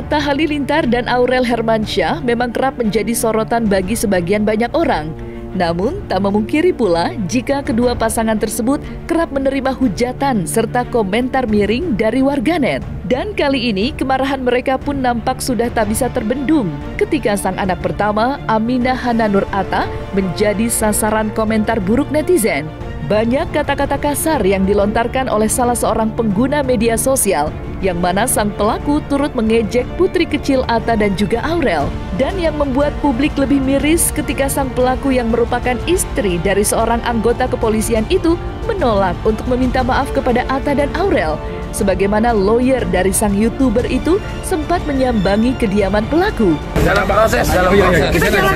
Atta Halilintar dan Aurel Hermansyah memang kerap menjadi sorotan bagi sebagian banyak orang. Namun, tak memungkiri pula jika kedua pasangan tersebut kerap menerima hujatan serta komentar miring dari warganet. Dan kali ini, kemarahan mereka pun nampak sudah tak bisa terbendung ketika sang anak pertama, Aminah Hana Nur Atta, menjadi sasaran komentar buruk netizen. Banyak kata-kata kasar yang dilontarkan oleh salah seorang pengguna media sosial, yang mana sang pelaku turut mengejek putri kecil Atta dan juga Aurel. Dan yang membuat publik lebih miris ketika sang pelaku yang merupakan istri dari seorang anggota kepolisian itu menolak untuk meminta maaf kepada Atta dan Aurel. Sebagaimana lawyer dari sang YouTuber itu sempat menyambangi kediaman pelaku. Dalam proses.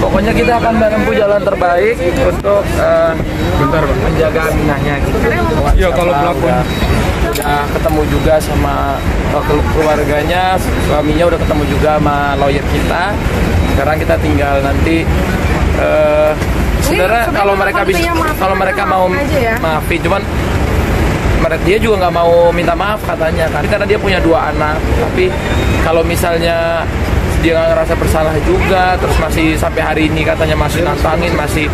Pokoknya kita akan menempuh jalan terbaik untuk menjaga Aminahnya. Gitu. Ya kalau pelaku udah ketemu juga sama keluarganya, suaminya udah ketemu juga sama lawyer kita. Sekarang kita tinggal nanti sebenarnya kalau mereka mau maafin, cuman dia juga nggak mau minta maaf katanya kan, karena dia punya 2 anak. Tapi kalau misalnya dia nggak ngerasa bersalah juga, terus masih sampai hari ini katanya masih nantangin, masih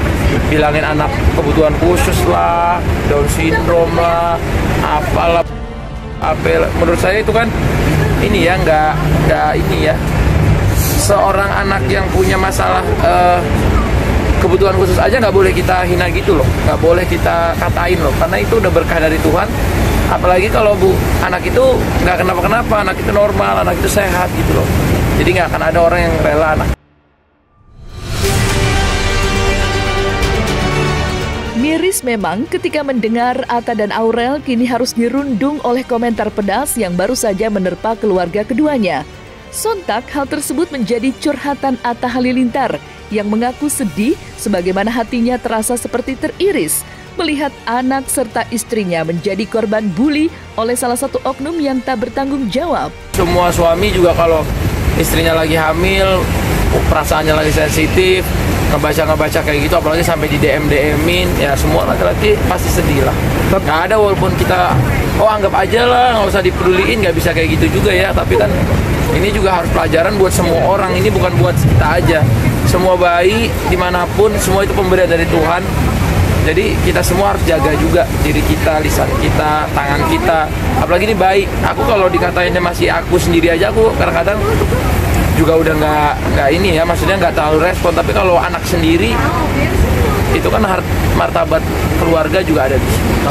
bilangin anak kebutuhan khusus lah, Down syndrome lah, apalah, menurut saya itu kan ini ya nggak ini ya, seorang anak yang punya masalah kebutuhan khusus aja nggak boleh kita hina gitu loh, nggak boleh kita katain loh, karena itu udah berkah dari Tuhan. Apalagi kalau anak itu nggak kenapa-kenapa, anak itu normal, anak itu sehat gitu loh. Jadi nggak akan ada orang yang rela anak. Miris memang ketika mendengar Atta dan Aurel kini harus dirundung oleh komentar pedas yang baru saja menerpa keluarga keduanya. Sontak hal tersebut menjadi curhatan Atta Halilintar yang mengaku sedih sebagaimana hatinya terasa seperti teriris melihat anak serta istrinya menjadi korban bully oleh salah satu oknum yang tak bertanggung jawab. Semua suami juga kalau istrinya lagi hamil, perasaannya lagi sensitif, ngebaca kayak gitu, apalagi sampai di DM-in, ya semua laki-laki pasti sedih lah. Nggak ada, walaupun kita anggap aja lah, nggak usah dipeduliin, nggak bisa kayak gitu juga ya. Tapi kan ini juga harus pelajaran buat semua orang, ini bukan buat kita aja. Semua bayi dimanapun, semua itu pemberian dari Tuhan. Jadi kita semua harus jaga juga diri kita, lisan kita, tangan kita. Apalagi ini bayi. Aku kalau dikatainnya masih aku sendiri aja, aku kadang-kadang juga udah nggak ini ya, maksudnya nggak terlalu respon. Tapi kalau anak sendiri, itu kan martabat keluarga juga ada di situ.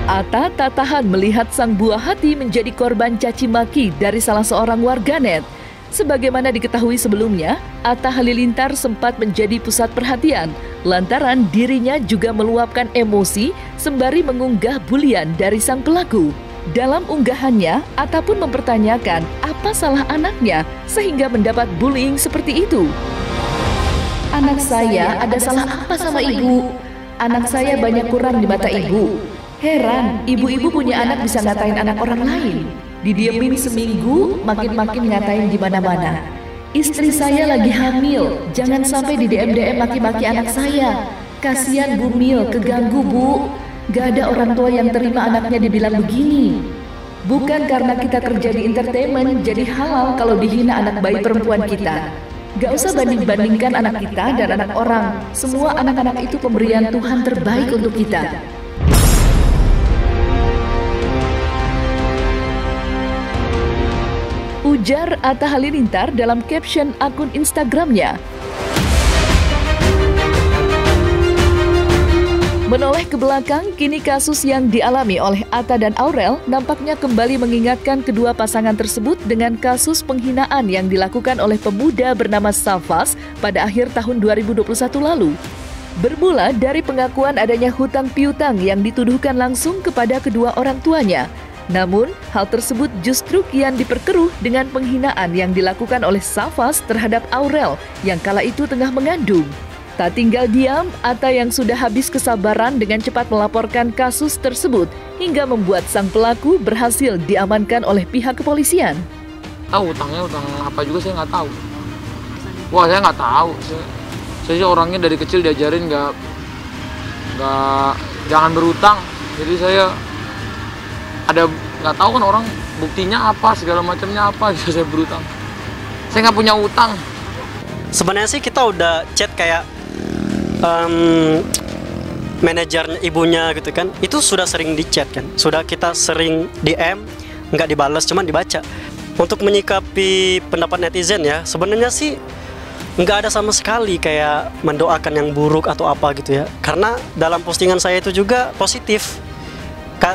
Atta tak tahan melihat sang buah hati menjadi korban caci maki dari salah seorang warganet. Sebagaimana diketahui sebelumnya, Atta Halilintar sempat menjadi pusat perhatian lantaran dirinya juga meluapkan emosi sembari mengunggah bulian dari sang pelaku. Dalam unggahannya, Atta pun mempertanyakan apa salah anaknya sehingga mendapat bullying seperti itu. Anak saya ada salah apa sama ibu? Anak saya banyak kurang di mata ibu. Heran, ibu-ibu punya anak bisa ngatain anak orang lain. Didiemin seminggu, makin-makin ngatain di mana-mana. Istri saya lagi hamil, jangan sampai di DM maki-maki anak saya. Kasihan Bu Mil, keganggu Bu. Gak ada orang tua yang terima anaknya dibilang begini. Bukan karena kita kerja di entertainment, jadi halal kalau dihina anak bayi perempuan kita. Gak usah banding-bandingkan anak kita dan anak orang. Semua anak-anak itu pemberian Tuhan terbaik untuk kita. Ujar Atta Halilintar dalam caption akun Instagramnya. Menoleh ke belakang, kini kasus yang dialami oleh Atta dan Aurel nampaknya kembali mengingatkan kedua pasangan tersebut dengan kasus penghinaan yang dilakukan oleh pemuda bernama Safas pada akhir tahun 2021 lalu. Bermula dari pengakuan adanya hutang piutang yang dituduhkan langsung kepada kedua orang tuanya. Namun, hal tersebut justru kian diperkeruh dengan penghinaan yang dilakukan oleh Safas terhadap Aurel yang kala itu tengah mengandung. Tak tinggal diam, Atta yang sudah habis kesabaran dengan cepat melaporkan kasus tersebut hingga membuat sang pelaku berhasil diamankan oleh pihak kepolisian. Utang apa juga saya nggak tahu. Wah, saya nggak tahu. Saya orangnya dari kecil diajarin jangan berutang. Jadi saya ada nggak tahu kan orang buktinya apa, segala macamnya apa, gitu saya berutang. Saya nggak punya utang. Sebenarnya sih kita udah chat kayak manajernya ibunya gitu kan, itu sudah sering di chat kan, sudah kita sering DM, nggak dibalas, cuman dibaca. Untuk menyikapi pendapat netizen ya, sebenarnya sih nggak ada sama sekali kayak mendoakan yang buruk atau apa gitu ya, karena dalam postingan saya itu juga positif.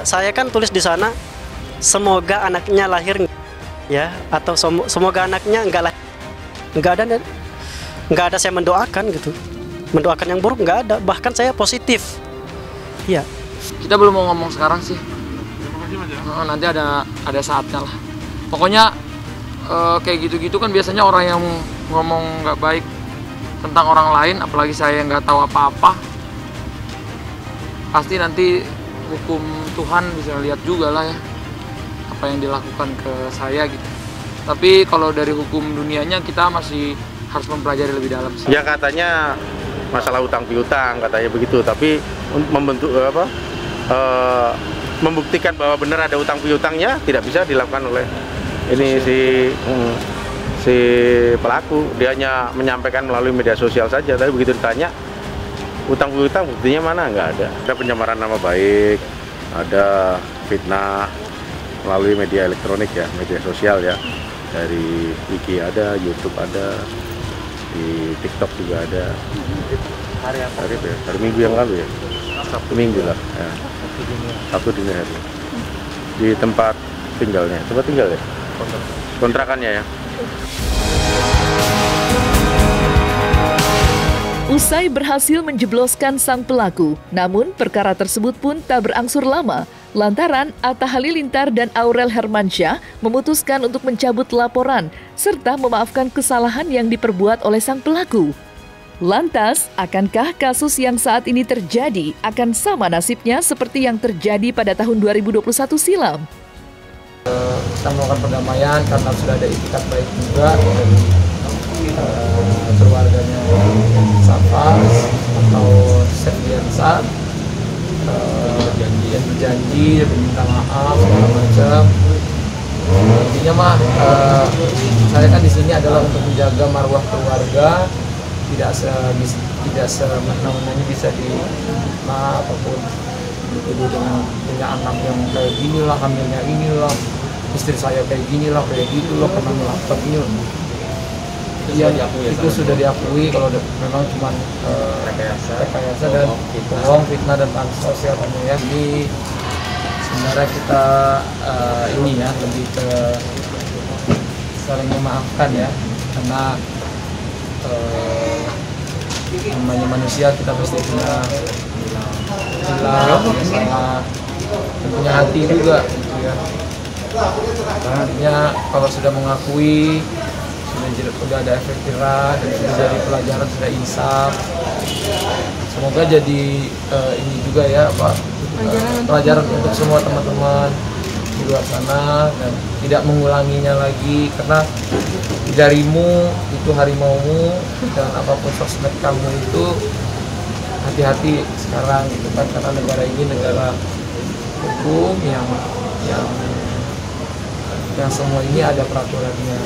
Saya kan tulis di sana, semoga anaknya lahir ya, atau semoga anaknya nggak ada saya mendoakan gitu, mendoakan yang buruk nggak ada, bahkan saya positif. Iya. Kita belum mau ngomong sekarang sih. Nanti ada saatnya lah. Pokoknya kayak gitu-gitu kan biasanya orang yang ngomong nggak baik tentang orang lain, apalagi saya yang nggak tahu apa-apa, pasti nanti hukum Tuhan bisa lihat juga lah ya apa yang dilakukan ke saya gitu. Tapi kalau dari hukum dunianya kita masih harus mempelajari lebih dalam sih. Ya katanya masalah utang piutang katanya begitu, tapi membuktikan bahwa benar ada utang piutangnya tidak bisa dilakukan oleh ini si pelaku. Dia hanya menyampaikan melalui media sosial saja, tapi begitu ditanya utang piutang buktinya mana, nggak ada. Ada pencemaran nama baik, ada fitnah melalui media elektronik ya, media sosial ya, dari IG ada, YouTube ada, di TikTok juga ada. Hari Minggu yang lalu ya, Sabtu Minggu lah ya. Sabtu dini hari di tempat tinggalnya, tempat tinggal ya, kontrakannya ya. Usai berhasil menjebloskan sang pelaku, namun perkara tersebut pun tak berangsur lama, lantaran Atta Halilintar dan Aurel Hermansyah memutuskan untuk mencabut laporan serta memaafkan kesalahan yang diperbuat oleh sang pelaku. Lantas, akankah kasus yang saat ini terjadi akan sama nasibnya seperti yang terjadi pada tahun 2021 silam? Kita melakukan perdamaian karena sudah ada itikat baik juga dari keluarganya Safas atau Septiansa, berjanji dan minta maaf segala macam. Intinya mah saya kan di sini adalah untuk menjaga marwah keluarga, tidak semena-menanya bisa apapun dituduh dengan punya anak yang kayak gini lah, hamilnya inilah, istri saya kayak gini lah, kayak gitu loh, pernah melakukan ini loh. Iya, itu sudah diakui kalau memang cuma rekayasa dan bohong, fitnah dan sosial ya. Jadi sebenarnya kita ini ya lebih ke saling memaafkan ya, karena namanya manusia, kita pasti punya salah, punya hati juga gitu ya. Artinya kalau sudah mengakui, sudah ada efek jerah dan sudah jadi pelajaran, sudah insaf. Semoga jadi ini juga ya pelajaran untuk semua teman-teman di luar sana dan tidak mengulanginya lagi, karena jarimu itu harimaumu dan apapun sosmed kamu itu hati-hati sekarang gitu kan, karena negara ini negara hukum yang semua ini ada peraturannya.